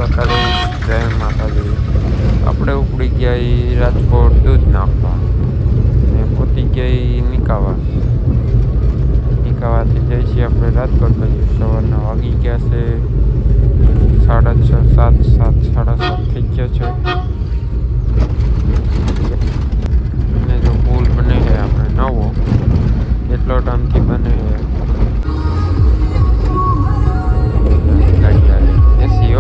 દ્વારકાધીશ, જય માતાજી. આપણે ઉપડી ગયા એ રાજકોટ દૂધ નાખવા ને પહોંચી ગયા નિકાવાથી જઈ છીએ આપણે રાજકોટ બાજુ. સવારના વાગી ગયા છે 6:30, 7:30 થઈ ગયા છે. અને જો પુલ બને છે આપણે નવો, એટલો ટાઈમથી બને છે. એસી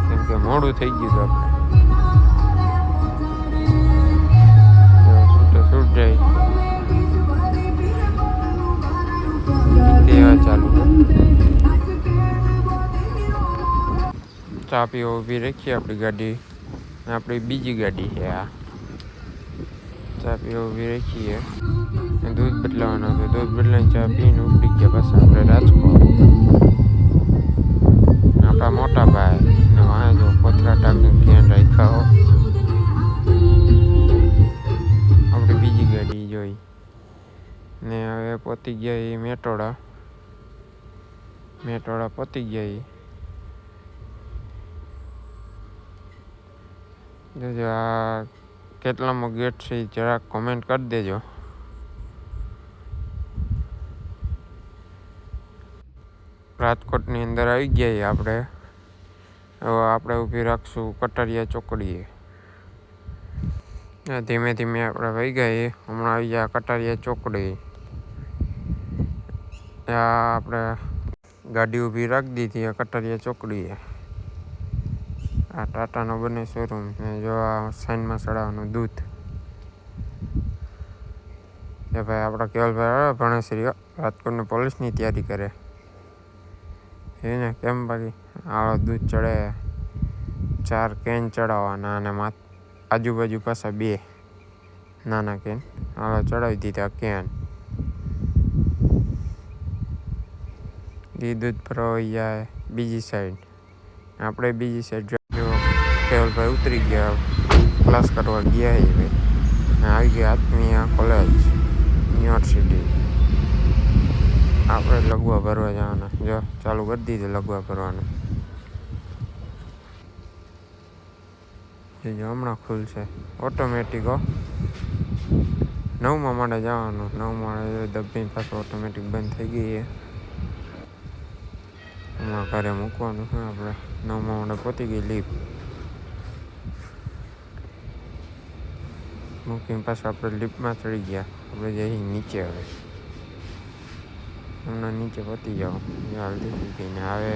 કેમ કે મોડું થઈ ગયું હતું આપણે છૂટ જાય તેવા ચાલુ. ચા પીવા ઊભી રાખીએ આપણી ગાડી. આપણી બીજી ગાડી છે આ. ચા પીવા ઊભી રાખીએ, દૂધ બદલાવાનું હતું. દૂધ બદલાઈને ચા પીને ઉપડી ગયા પાછા આપણે રાજકોટ. આપણા મોટા ભાઈ ને વાંહે જો પથરા ટાંકીને ધ્યાન રાખ્યા. આપણી બીજી ગાડી જોઈ ને હવે પહોંચી ગયા એ મેટોડા પહોંચી ગયા. જોજો આ કેટલામો ગેટ છે જરાક કોમેન્ટ કરી દેજો. રાજકોટની અંદર આવી ગયા આપણે. હવે આપણે ઊભી રાખશું કટારિયા ચોકડીએ. ધીમે ધીમે આપણે વહી ગયા. હમણાં આવી ગયા કટારિયા ચોકડી. આપણે ગાડી ઊભી રાખી દીધી કટારિયા ચોકડીએ. આ ટાટાનો બને શોરૂમ ને જો આ સાઈનમાં ચડાવવાનું દૂધ. એ ભાઈ આપણા કેવલભાઈ ભણેશ્રી રાજકોટની પોલીસની તૈયારી કરે એને કેમ બાકી આળો દૂધ ચડે 4 કેન ચડાવવાના અને આજુબાજુ પાછા 2 નાના કેન આળો ચડાવી દીધા કેન. એ દૂધ ભરવાઈ જાય બીજી સાઈડ. આપણે બીજી સાઈડ જો કેવલભાઈ ઉતરી ગયા, ક્લાસ કરવા ગયા એ ભાઈ. આવી ગયા આત્મીય કોલેજ યુનિવર્સિટી. આપણે લગવા ભરવા જવાના. જો ચાલુ કરી દીધું લગવા ભરવાનું. જો હમણાં ખુલશે ઓટોમેટિક. 9મા માળે જવાનું. 9 માળે દબીને પાછું ઓટોમેટિક બંધ થઈ ગઈ છે. હમણાં ઘરે મૂકવાનું છે આપણે. 9મા માળે પહોંચી ગઈ લિફ્ટ. મૂકીને પાછું આપણે લિફ્ટમાં ચડી ગયા. આપણે જઈ નીચે. હવે હમણાં નીચે પહોંચી જાઓ. જલ્દી મૂકીને હવે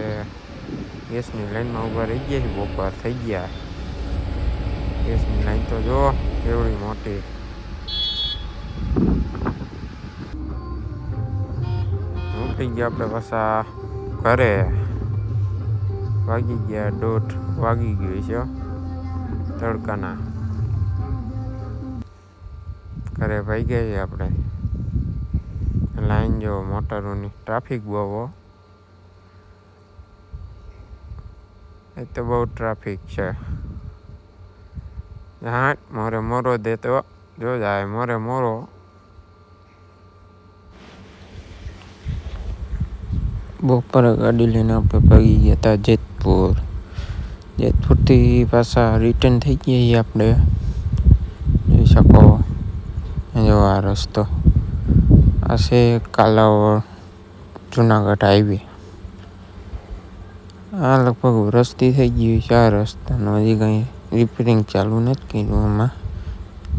ગેસની લાઈનમાં ઊભા રહી ગયા છે. બપોર થઈ ગયા. ગેસની લાઈન તો જો એવડી મોટી. ઉપડી ગયા આપણે પાછા ઘરે. વાગી ગયા 1:30 વાગી ગયું છે તડકાના. ઘરે ભાઈ ગયા આપણે. લાઈન જો મોટરોની ટ્રાફિક બહુ. એ તો બહુ ટ્રાફિક છે. હા મોરો દેતો જો જાય મોરો. બપોરે ગાડી લઈને આપણે ભાગી ગયા હતા જેતપુરથી પાછા રિટર્ન થઈ ગયા આપણે. જોઈ શકો જો આ રસ્તો આ છે કાલાવડ જુનાગઢ હાઈવે. આ લગભગ રસ્તી થઈ ગયું છે. આ રસ્તાનું હજી કંઈ રિપેરિંગ ચાલુ નથી કર્યું. એમાં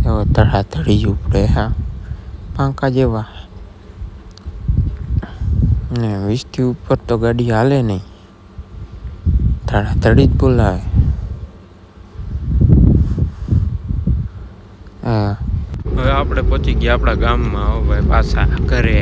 હવે ધડાધડી જ ઉપડે. હા પાંખા જેવા ને 20થી ઉપર તો ગાડી હાલે નહીં. ધડાધડી જ બોલાવે. હા હવે આપણે પહોંચી ગયા આપણા ગામમાં. હવે ભાઈ પાછા ઘરે.